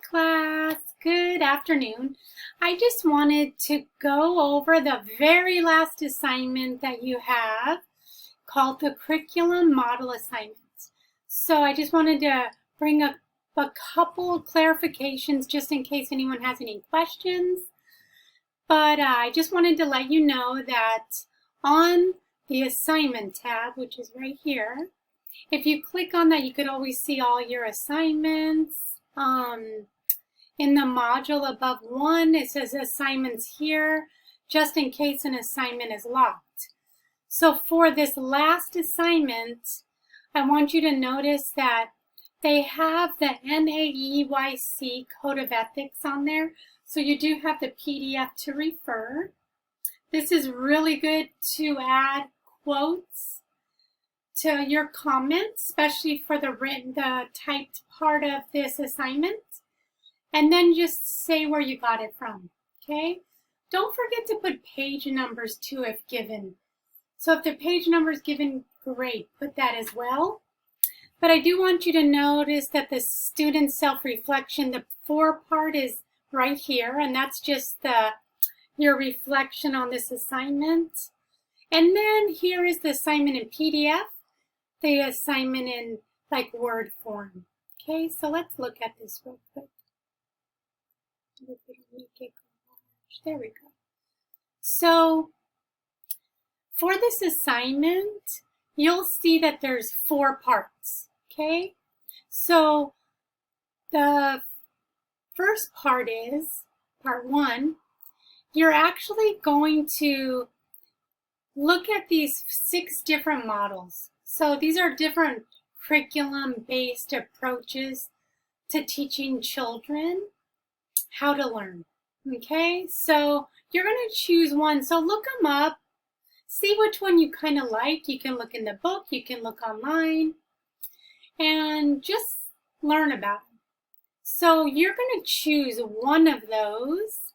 class. Good afternoon. I just wanted to go over the very last assignment that you have called the curriculum model assignment. So I just wanted to bring up a couple of clarifications just in case anyone has any questions. But I just wanted to let you know that on the assignment tab, which is right here, if you click on that, you could always see all your assignments. In the module above one, it says assignments here, just in case an assignment is locked. So for this last assignment, I want you to notice that they have the NAEYC Code of Ethics on there. So you do have the PDF to refer. This is really good to add quotes to your comments, especially for the typed part of this assignment. And then just say where you got it from, okay? Don't forget to put page numbers too if given. So if the page number is given, great, put that as well. But I do want you to notice that the student self-reflection, the for part is right here, and that's just your reflection on this assignment. And then here is the assignment in PDF, the assignment in like Word form. Okay, so let's look at this real quick. There we go. So for this assignment, you'll see that there's 4 parts, okay? So the first part is, part 1, you're actually going to look at these 6 different models. So these are different curriculum-based approaches to teaching children how to learn, okay? So you're going to choose one. So look them up, see which one you kind of like. You can look in the book, you can look online, and just learn about them. So you're going to choose one of those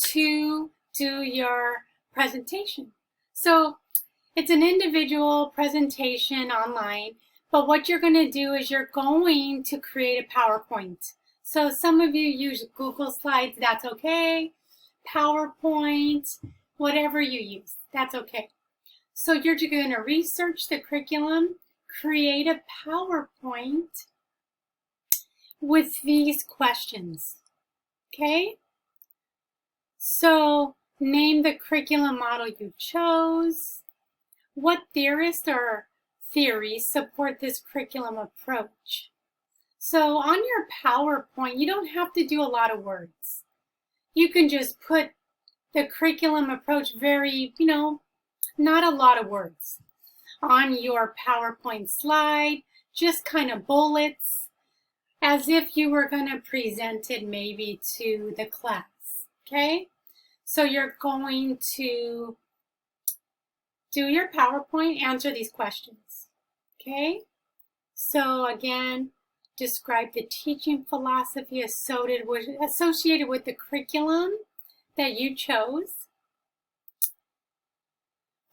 to do your presentation. So it's an individual presentation online, but what you're going to do is you're going to create a PowerPoint. So some of you use Google Slides, that's okay. PowerPoint, whatever you use, that's okay. So you're going to research the curriculum, create a PowerPoint with these questions, okay? So name the curriculum model you chose. What theorists or theories support this curriculum approach? So on your PowerPoint, you don't have to do a lot of words. You can just put the curriculum approach very, not a lot of words on your PowerPoint slide, just kind of bullets, as if you were going to present it maybe to the class, okay? So you're going to do your PowerPoint, answer these questions, okay? So again, describe the teaching philosophy associated with the curriculum that you chose.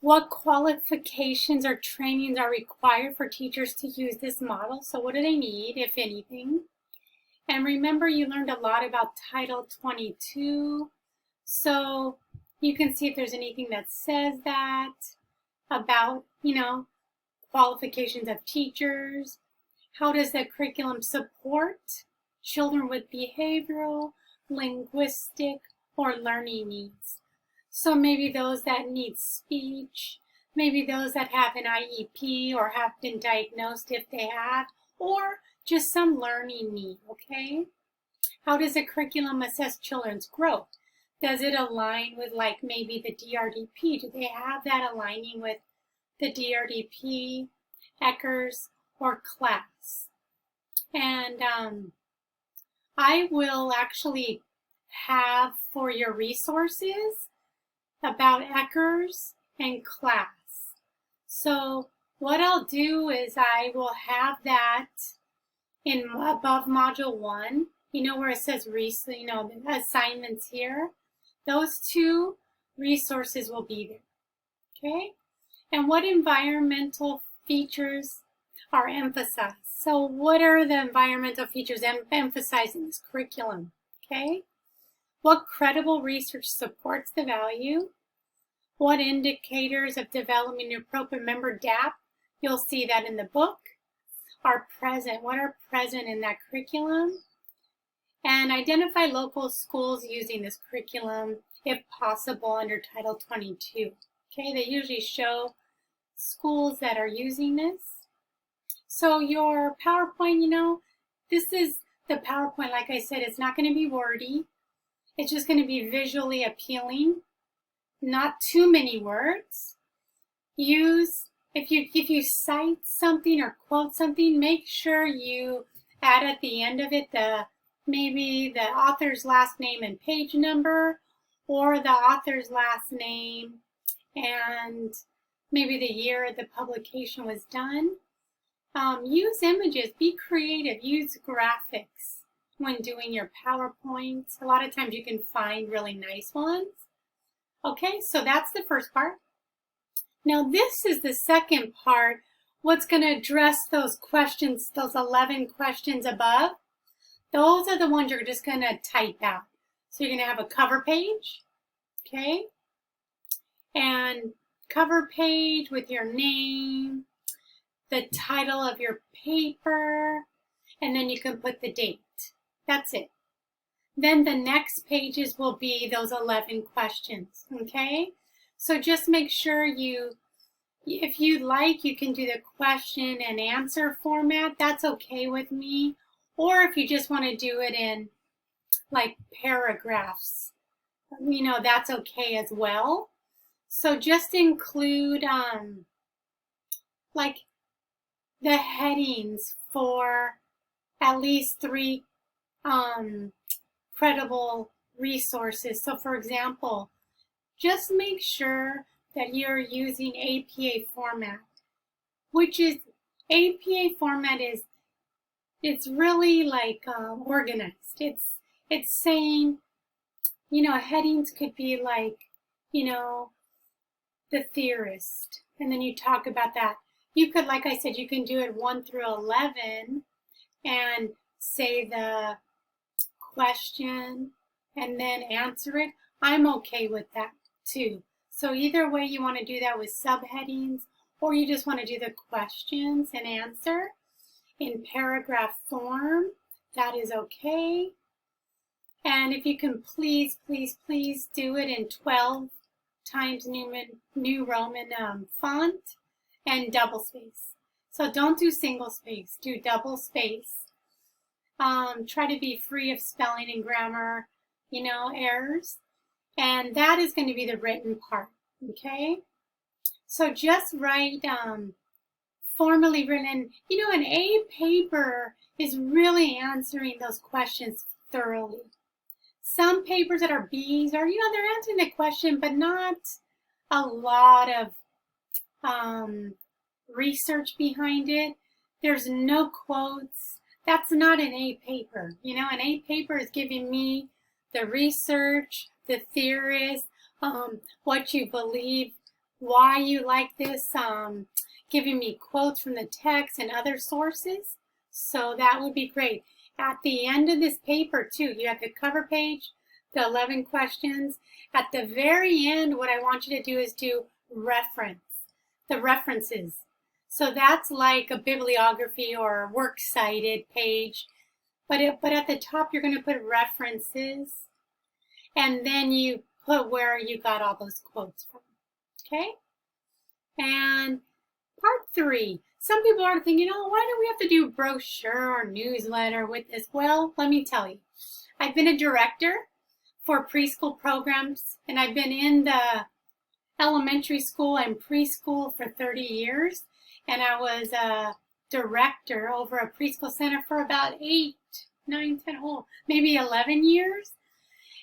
What qualifications or trainings are required for teachers to use this model? So what do they need, if anything? And remember, you learned a lot about Title 22. So you can see if there's anything that says that about, qualifications of teachers. How does the curriculum support children with behavioral, linguistic, or learning needs? So maybe those that need speech, maybe those that have an IEP or have been diagnosed if they have, or just some learning need, okay? How does the curriculum assess children's growth? Does it align with like maybe the DRDP? Do they have that aligning with the DRDP, ECHRS, or CLAS? And I will actually have for your resources about ECHRS and CLAS. So what I'll do is I will have that in above module 1, where it says the assignments here. Those 2 resources will be there, okay? And what environmental features are emphasized? So what are the environmental features emphasized in this curriculum? Okay. What credible research supports the value? What indicators of development in appropriate member DAP? You'll see that in the book. Are present. What are present in that curriculum? And identify local schools using this curriculum, if possible, under Title 22. Okay, they usually show schools that are using this. So your PowerPoint, this is the PowerPoint, like I said, it's not going to be wordy. It's just going to be visually appealing. Not too many words. If you cite something or quote something, make sure you add at the end of it maybe the author's last name and page number, or the author's last name and maybe the year the publication was done. Use images, be creative, use graphics when doing your PowerPoint. A lot of times you can find really nice ones. Okay, so that's the first part. Now this is the second part, what's going to address those questions, those 11 questions above. Those are the ones you're just going to type out. So you're going to have a cover page, okay? And cover page with your name, the title of your paper, and then you can put the date. That's it. Then the next pages will be those 11 questions, okay? So just make sure if you'd like, you can do the question and answer format. That's okay with me. Or if you just want to do it in like paragraphs, that's okay as well. So just include like the headings for at least 3 credible resources. So for example, just make sure that you're using APA format, which is APA format it's really like organized. It's saying, headings could be like, the theorist, and then you talk about that. You could, like I said, you can do it 1 through 11 and say the question and then answer it. I'm okay with that too. So either way you want to do that with subheadings, or you just want to do the questions and answer in paragraph form, that is okay. And if you can please do it in 12 times New Roman font and double space. So don't do single space, do double space. Try to be free of spelling and grammar, errors. And that is going to be the written part, okay? So just write formally written. An A paper is really answering those questions thoroughly. Some papers that are B's are, they're answering the question, but not a lot of research behind it. There's no quotes. That's not an A paper. An A paper is giving me the research, the theorist, what you believe, why you like this, giving me quotes from the text and other sources. So that would be great. At the end of this paper too, you have the cover page, the 11 questions. At the very end, what I want you to do is do the references. So that's like a bibliography or a works cited page. But at the top, you're going to put references. And then you put where you got all those quotes from. Okay? And part 3. Some people are thinking, why do we have to do brochure or newsletter with this? Well, let me tell you. I've been a director for preschool programs, and I've been in the elementary school and preschool for 30 years. And I was a director over a preschool center for about 8, 9, 10, maybe 11 years.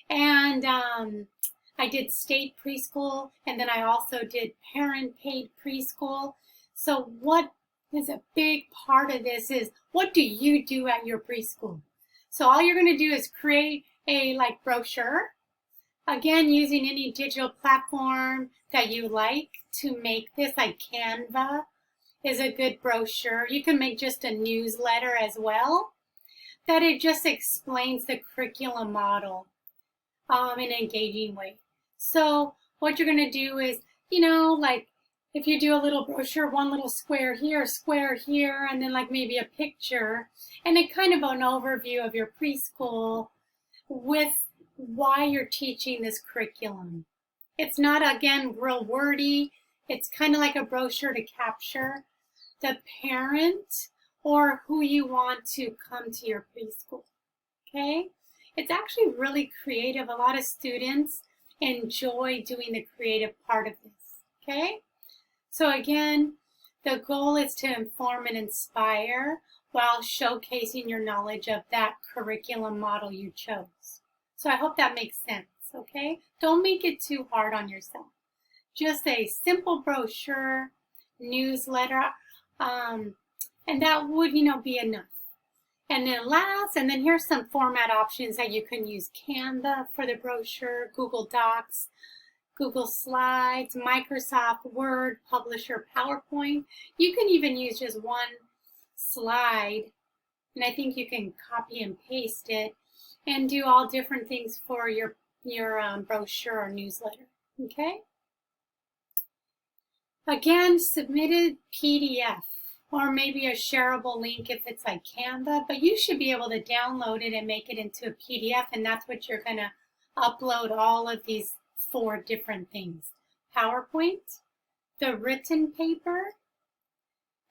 And I did state preschool, and then I also did parent-paid preschool. So what is a big part of this is, what do you do at your preschool? So all you're going to do is create a brochure, again using any digital platform that you like to make this, like Canva. is a good brochure. You can make just a newsletter as well, that it just explains the curriculum model in an engaging way. So what you're going to do is, like if you do a little brochure, one little square here, and then like maybe a picture, and a kind of an overview of your preschool with why you're teaching this curriculum. It's not, again, real wordy. It's kind of like a brochure to capture the parent or who you want to come to your preschool, okay? It's actually really creative. A lot of students enjoy doing the creative part of this, okay? So again, the goal is to inform and inspire while showcasing your knowledge of that curriculum model you chose. So I hope that makes sense, okay? Don't make it too hard on yourself. Just a simple brochure, newsletter, and that would, be enough. And then here's some format options that you can use. Canva for the brochure, Google Docs, Google Slides, Microsoft Word, Publisher, PowerPoint. You can even use just one slide, and I think you can copy and paste it and do all different things for your brochure or newsletter, okay? Again, submitted PDF or maybe a shareable link if it's like Canva, but you should be able to download it and make it into a PDF, and that's what you're going to upload all of these 4 different things. PowerPoint, the written paper,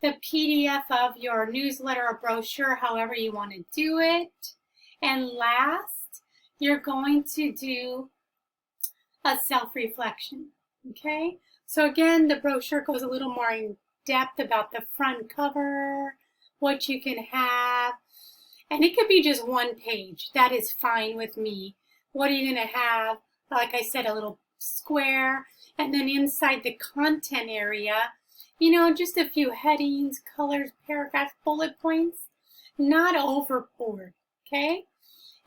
the PDF of your newsletter or brochure, however you want to do it, and last, you're going to do a self-reflection, okay? So again, the brochure goes a little more in depth about the front cover, what you can have, and it could be just one page. That is fine with me. What are you going to have? Like I said, a little square, and then inside the content area, just a few headings, colors, paragraphs, bullet points, not overboard, okay?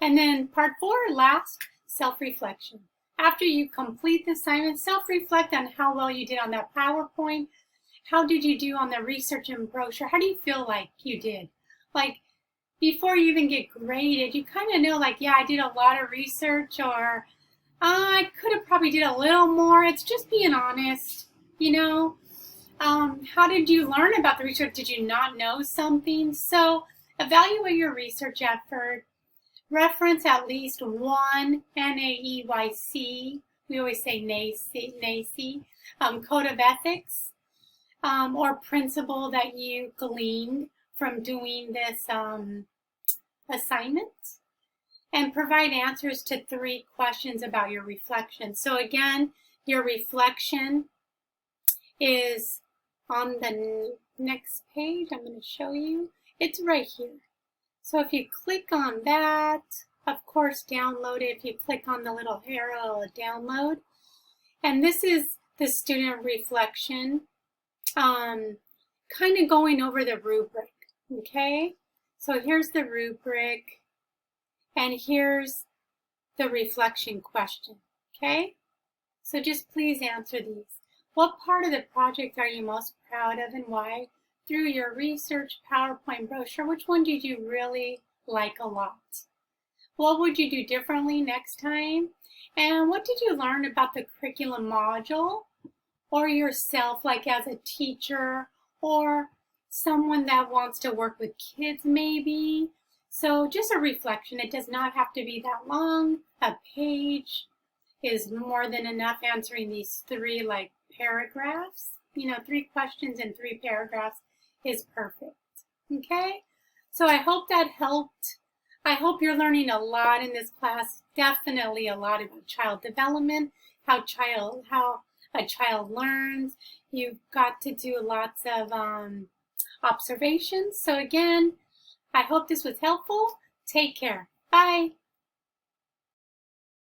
And then part 4, last, self-reflection. After you complete the assignment, self-reflect on how well you did on that PowerPoint. How did you do on the research and brochure? How do you feel like you did? Like, before you even get graded, you kind of know, like, yeah, I did a lot of research, or I could have probably did a little more. It's just being honest, How did you learn about the research? Did you not know something? So evaluate your research effort. Reference at least one NAEYC, we always say NAEYC, code of ethics, or principle that you gleaned from doing this assignment, and provide answers to 3 questions about your reflection. So again, your reflection is on the next page. I'm going to show you. It's right here. So if you click on that, of course, download it. If you click on the little arrow, it'll download. And this is the student reflection, kind of going over the rubric, okay? So here's the rubric, and here's the reflection question, okay? So just please answer these. What part of the project are you most proud of and why? Through your research, PowerPoint, brochure, which one did you really like a lot? What would you do differently next time? And what did you learn about the curriculum module or yourself, like as a teacher or someone that wants to work with kids maybe? So just a reflection. It does not have to be that long. A page is more than enough answering these 3 like paragraphs. 3 questions and 3 paragraphs is perfect. Okay? So I hope that helped. I hope you're learning a lot in this class. Definitely a lot about child development, how a child learns. You've got to do lots of observations. So again, I hope this was helpful. Take care. Bye.